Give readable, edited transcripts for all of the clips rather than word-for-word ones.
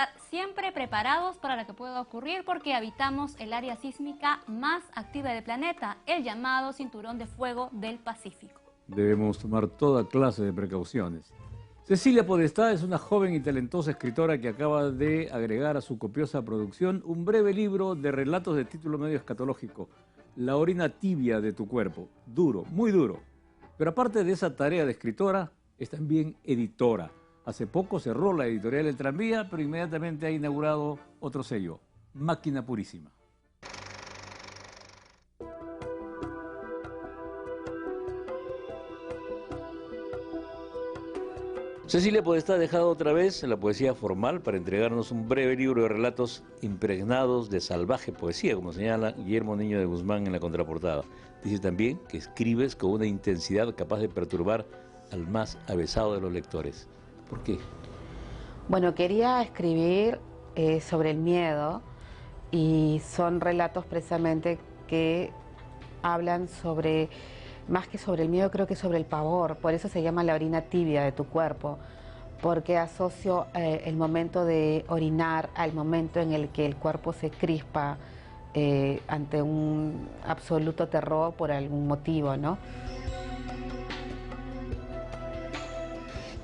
estar siempre preparados para lo que pueda ocurrir porque habitamos el área sísmica más activa del planeta, el llamado Cinturón de Fuego del Pacífico. Debemos tomar toda clase de precauciones. Cecilia Podestá es una joven y talentosa escritora que acaba de agregar a su copiosa producción un breve libro de relatos de título medio escatológico, La orina tibia de tu cuerpo. Duro, muy duro. Pero aparte de esa tarea de escritora, es también editora. Hace poco cerró la editorial El Tranvía, pero inmediatamente ha inaugurado otro sello, Máquina Purísima. Cecilia Podestá ha dejado otra vez la poesía formal para entregarnos un breve libro de relatos impregnados de salvaje poesía, como señala Guillermo Niño de Guzmán en la contraportada. Dice también que escribes con una intensidad capaz de perturbar al más avesado de los lectores. ¿Por qué? Bueno, quería escribir sobre el miedo y son relatos precisamente que hablan sobre, más que sobre el miedo, creo que sobre el pavor. Por eso se llama la orina tibia de tu cuerpo, porque asocio el momento de orinar al momento en el que el cuerpo se crispa ante un absoluto terror por algún motivo, ¿no?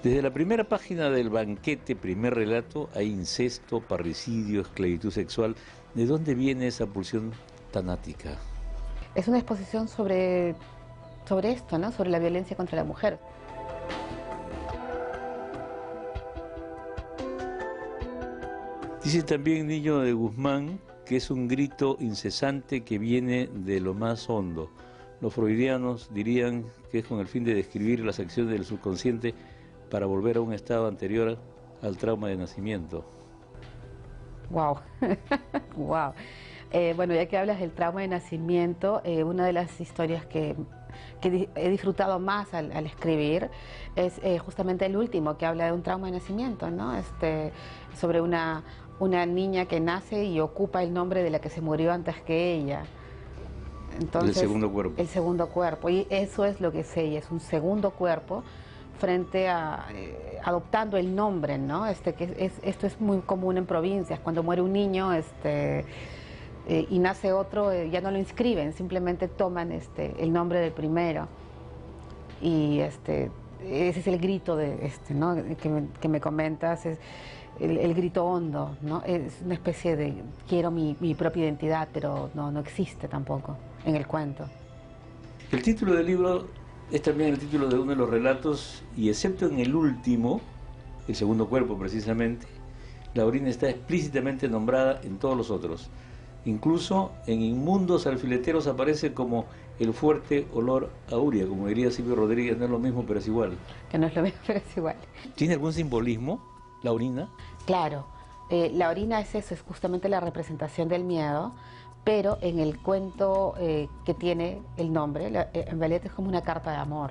Desde la primera página del banquete, primer relato, hay incesto, parricidio, esclavitud sexual. ¿De dónde viene esa pulsión tanática? Es una exposición sobre esto, ¿no? Sobre la violencia contra la mujer. Dice también Niño de Guzmán que es un grito incesante que viene de lo más hondo. Los freudianos dirían que es con el fin de describir las acciones del subconsciente para volver a un estado anterior al trauma de nacimiento. Wow, wow. Bueno, ya que hablas del trauma de nacimiento, una de las historias que he disfrutado más al escribir es justamente el último, que habla de un trauma de nacimiento, ¿no? Sobre una niña que nace y ocupa el nombre de la que se murió antes que ella. Entonces, el segundo cuerpo. El segundo cuerpo, y eso es lo que es ella, es un segundo cuerpo frente a adoptando el nombre, ¿no? Esto es muy común en provincias, cuando muere un niño y nace otro, ya no lo inscriben, simplemente toman el nombre del primero. Y ese es el grito ¿no? que me comentas, es el grito hondo, ¿no? Es una especie de quiero mi propia identidad, pero no existe tampoco en el cuento. El título del libro es también el título de uno de los relatos, y excepto en el último, el segundo cuerpo precisamente, la orina está explícitamente nombrada en todos los otros. Incluso en Inmundos Alfileteros aparece como el fuerte olor a urea, como diría Silvio Rodríguez, no es lo mismo pero es igual. Que no es lo mismo pero es igual. ¿Tiene algún simbolismo la orina? Claro, la orina es eso, es justamente la representación del miedo, pero en el cuento que tiene el nombre, en realidad es como una carta de amor,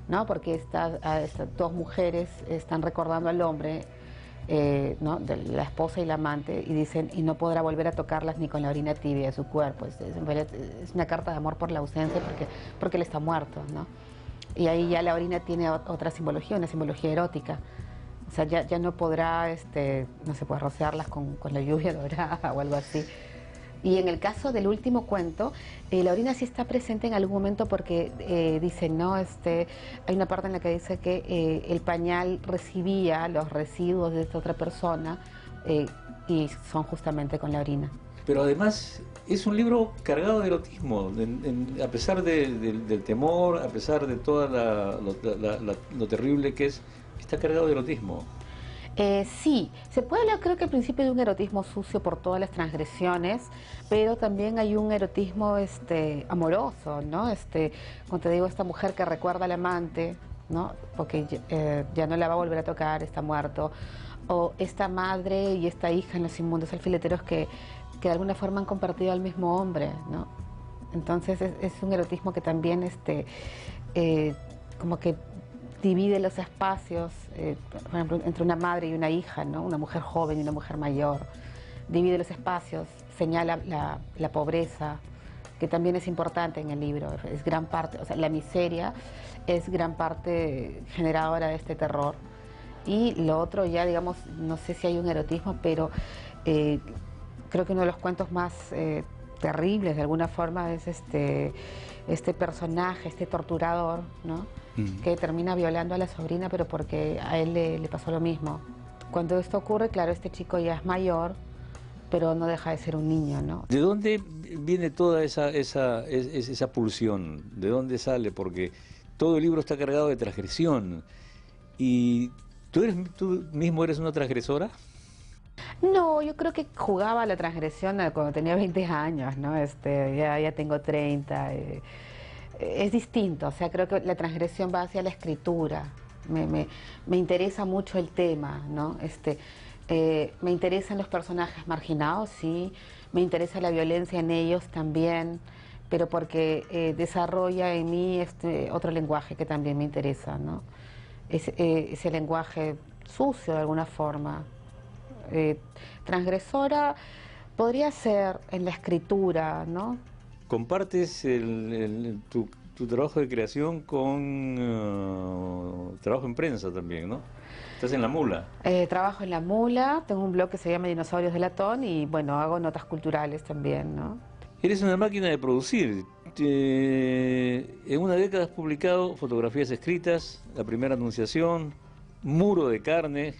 ¿no? Porque estas dos mujeres están recordando al hombre, ¿no? De la esposa y la amante, y dicen, y no podrá volver a tocarlas ni con la orina tibia de su cuerpo. En realidad es una carta de amor por la ausencia, porque él está muerto, ¿no? Y ahí ya la orina tiene otra simbología, una simbología erótica. O sea, ya no podrá, no se puede rociarlas con la lluvia dorada o algo así. Y en el caso del último cuento, la orina sí está presente en algún momento porque dice, ¿no? Hay una parte en la que dice que el pañal recibía los residuos de esta otra persona y son justamente con la orina. Pero además es un libro cargado de erotismo, a pesar del temor, a pesar de toda lo terrible que es, está cargado de erotismo. Sí, se puede hablar creo que al principio de un erotismo sucio por todas las transgresiones, pero también hay un erotismo amoroso, ¿no? Como te digo, esta mujer que recuerda al amante, ¿no? Porque ya no la va a volver a tocar, está muerto, o esta madre y esta hija en Los Inmundos Alfileteros que de alguna forma han compartido al mismo hombre, ¿no? Entonces es un erotismo que también como que divide los espacios, por ejemplo, entre una madre y una hija, ¿no? Una mujer joven y una mujer mayor. Divide los espacios, señala la pobreza, que también es importante en el libro. Es gran parte, o sea, la miseria es gran parte generadora de este terror. Y lo otro ya, digamos, no sé si hay un erotismo, pero creo que uno de los cuentos más terribles de alguna forma es este personaje, este torturador, ¿no? Que termina violando a la sobrina, pero porque a él le pasó lo mismo. Cuando esto ocurre, claro, este chico ya es mayor, pero no deja de ser un niño, ¿no? ¿De dónde viene toda esa pulsión? ¿De dónde sale? Porque todo el libro está cargado de transgresión. ¿Y tú mismo eres una transgresora? No, yo creo que jugaba a la transgresión cuando tenía 20 años, ¿no? Ya tengo 30. Es distinto, o sea, creo que la transgresión va hacia la escritura. Me interesa mucho el tema, ¿no? Me interesan los personajes marginados, sí. Me interesa la violencia en ellos también, pero porque desarrolla en mí otro lenguaje que también me interesa, ¿no? Ese lenguaje sucio de alguna forma. Transgresora podría ser en la escritura, ¿no? ¿Compartes tu trabajo de creación con trabajo en prensa también, no? ¿Estás en La Mula? Trabajo en La Mula, tengo un blog que se llama Dinosaurios de Latón y bueno, hago notas culturales también, ¿no? Eres una máquina de producir. En una década has publicado fotografías escritas, La Primera Anunciación, Muro de Carne,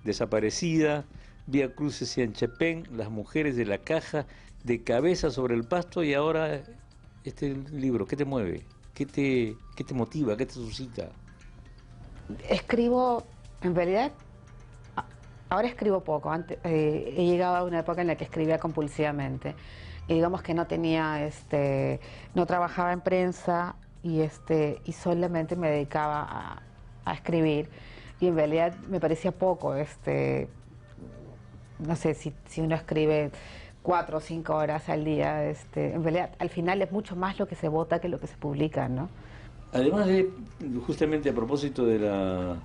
Desaparecida, Vía Crucis y Anchepén, Las Mujeres de la Caja, De Cabeza sobre el Pasto y ahora este libro. ¿Qué te mueve? ¿Qué te motiva? ¿Qué te suscita? Escribo, en realidad, ahora escribo poco. Antes, he llegado a una época en la que escribía compulsivamente. Y digamos que no tenía, no trabajaba en prensa y solamente me dedicaba a escribir. Y en realidad me parecía poco, no sé si uno escribe 4 o 5 horas al día, en realidad al final es mucho más lo que se vota que lo que se publica, ¿no? Además justamente a propósito de la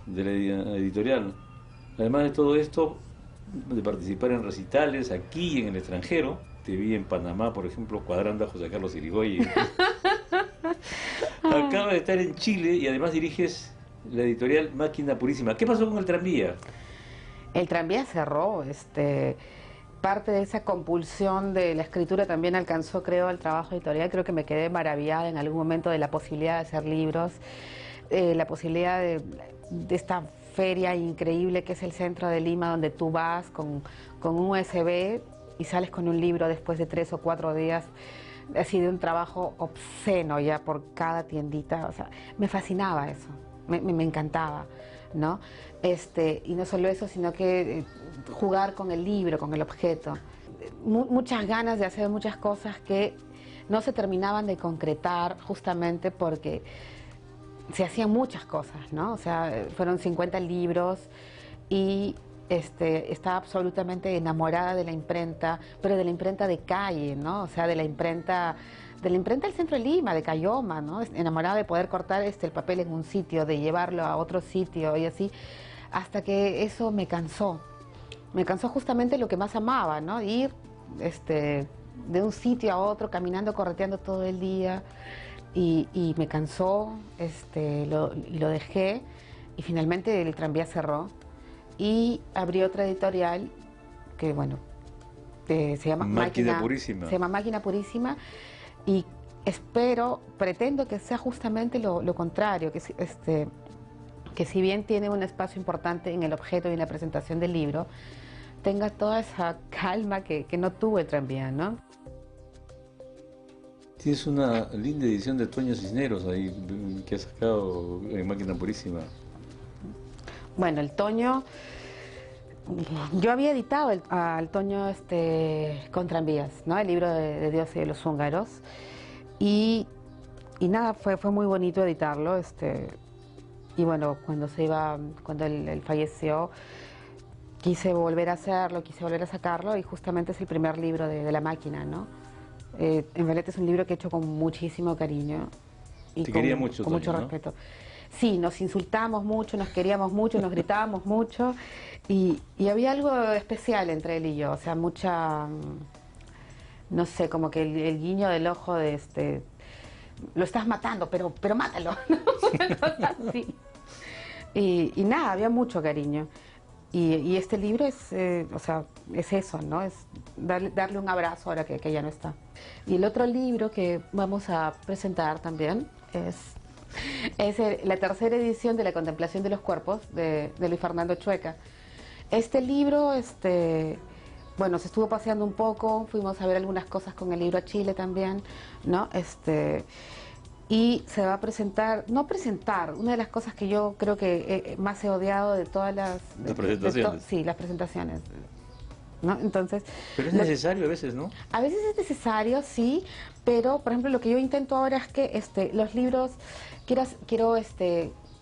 editorial, además de todo esto, de participar en recitales aquí y en el extranjero, te vi en Panamá, por ejemplo, cuadrando a José Carlos Irigoyen. Acabas de estar en Chile y además diriges la editorial Máquina Purísima. ¿Qué pasó con el tranvía? El tranvía cerró, parte de esa compulsión de la escritura también alcanzó, creo, el trabajo editorial. Creo que me quedé maravillada en algún momento de la posibilidad de hacer libros, la posibilidad de esta feria increíble que es el centro de Lima, donde tú vas con un USB y sales con un libro después de 3 o 4 días. Ha sido un trabajo obsceno ya por cada tiendita, o sea, me fascinaba eso, me encantaba, ¿no? Y no solo eso, sino que jugar con el libro, con el objeto. Muchas ganas de hacer muchas cosas que no se terminaban de concretar justamente porque se hacían muchas cosas, ¿no? O sea, fueron 50 libros y estaba absolutamente enamorada de la imprenta, pero de la imprenta de calle, ¿no? O sea, de la imprenta del centro de Lima, de Cayoma, ¿no? Enamorada de poder cortar el papel en un sitio, de llevarlo a otro sitio y así, hasta que eso me cansó. Me cansó justamente lo que más amaba, ¿no? Ir de un sitio a otro, caminando, correteando todo el día, y me cansó, lo dejé, y finalmente el tranvía cerró, y abrí otra editorial que, bueno, se llama Máquina Purísima. Se llama Máquina Purísima, y pretendo que sea justamente lo contrario, que si bien tiene un espacio importante en el objeto y en la presentación del libro, tenga toda esa calma que no tuvo el tranvía, ¿no? Tienes una linda edición de Toño Cisneros ahí que has sacado en Máquina Purísima. Bueno, el Toño, yo había editado al Toño con tranvías, ¿no? El libro de Dios y de los húngaros, y nada, fue muy bonito editarlo, y bueno, cuando él falleció, quise volver a hacerlo, quise volver a sacarlo, y justamente es el primer libro de La Máquina, ¿no? En realidad es un libro que he hecho con muchísimo cariño y Te quería mucho, con mucho Toño, respeto. Sí, nos insultábamos mucho, nos queríamos mucho, nos gritábamos mucho, y había algo especial entre él y yo, o sea, mucha, no sé, como que el guiño del ojo de lo estás matando, pero mátalo, ¿no? Una cosa así. Y nada, había mucho cariño. Y este libro es, o sea, es eso, ¿no? Es darle un abrazo ahora que ya no está. Y el otro libro que vamos a presentar también es la tercera edición de La Contemplación de los Cuerpos de Luis Fernando Chueca. Este libro, bueno, se estuvo paseando un poco, fuimos a ver algunas cosas con el libro a Chile también, ¿no? Y se va a presentar, una de las cosas que yo creo que más he odiado de todas las presentaciones. Sí, las presentaciones, ¿no? Entonces, pero es necesario a veces, ¿no? A veces es necesario, sí, pero por ejemplo lo que yo intento ahora es que los libros, quiero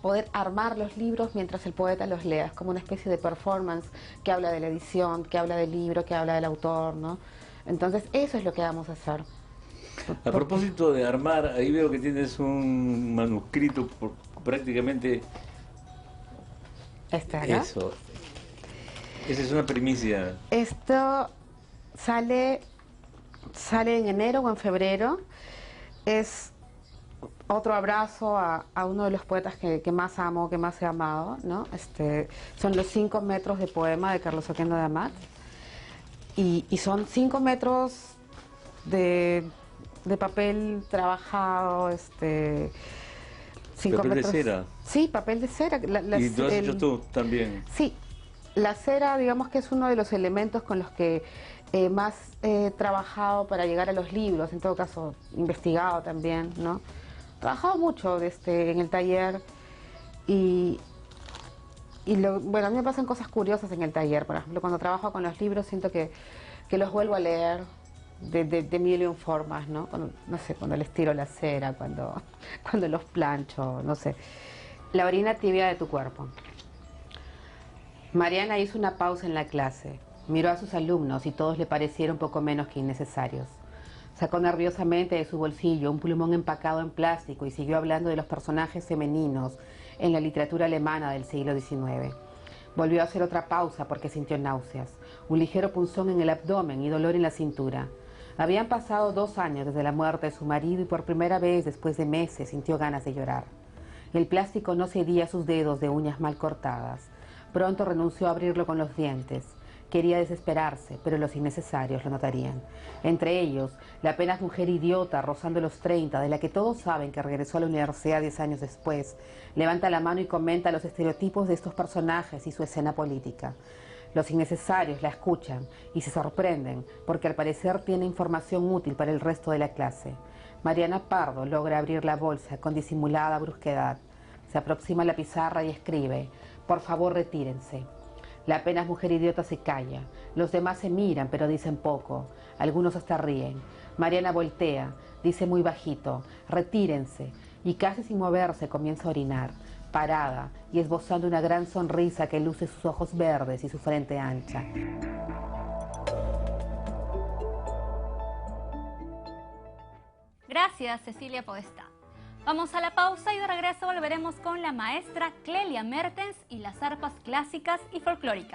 poder armar los libros mientras el poeta los lea, es como una especie de performance que habla de la edición, que habla del libro, que habla del autor, ¿no? Entonces eso es lo que vamos a hacer. A propósito de armar, ahí veo que tienes un manuscrito prácticamente... Eso. Esa es una primicia. Esto sale en enero o en febrero. Es otro abrazo a uno de los poetas que más amo, que más he amado, ¿no? Son los 5 metros de poema de Carlos Oquendo de Amat. Y son 5 metros de papel trabajado, 5 ¿Papel metros de cera? Sí, papel de cera. ¿Y lo has hecho tú también? Sí, la cera, digamos que es uno de los elementos con los que más he trabajado para llegar a los libros, en todo caso investigado también, ¿no? He trabajado mucho en el taller bueno, a mí me pasan cosas curiosas en el taller. Por ejemplo, cuando trabajo con los libros siento que los vuelvo a leer de mil y un formas, ¿no? No sé, cuando les tiro la cera, cuando los plancho, no sé. La orina tibia de tu cuerpo. Mariana hizo una pausa en la clase. Miró a sus alumnos y todos le parecieron poco menos que innecesarios. Sacó nerviosamente de su bolsillo un plumón empacado en plástico y siguió hablando de los personajes femeninos en la literatura alemana del siglo XIX. Volvió a hacer otra pausa porque sintió náuseas, un ligero punzón en el abdomen y dolor en la cintura. Habían pasado 2 años desde la muerte de su marido y por primera vez después de meses sintió ganas de llorar. El plástico no cedía a sus dedos de uñas mal cortadas. Pronto renunció a abrirlo con los dientes. Quería desesperarse, pero los innecesarios lo notarían. Entre ellos, la apenas mujer idiota, rozando los 30, de la que todos saben que regresó a la universidad 10 años después, levanta la mano y comenta los estereotipos de estos personajes y su escena política. Los innecesarios la escuchan y se sorprenden, porque al parecer tiene información útil para el resto de la clase. Mariana Pardo logra abrir la bolsa con disimulada brusquedad. Se aproxima a la pizarra y escribe: «Por favor, retírense». La apenas mujer idiota se calla. Los demás se miran, pero dicen poco. Algunos hasta ríen. Mariana voltea, dice muy bajito: «Retírense», y casi sin moverse comienza a orinar, parada y esbozando una gran sonrisa que luce sus ojos verdes y su frente ancha. Gracias, Cecilia Podestá. Vamos a la pausa y de regreso volveremos con la maestra Clelia Mertens y las arpas clásicas y folclóricas.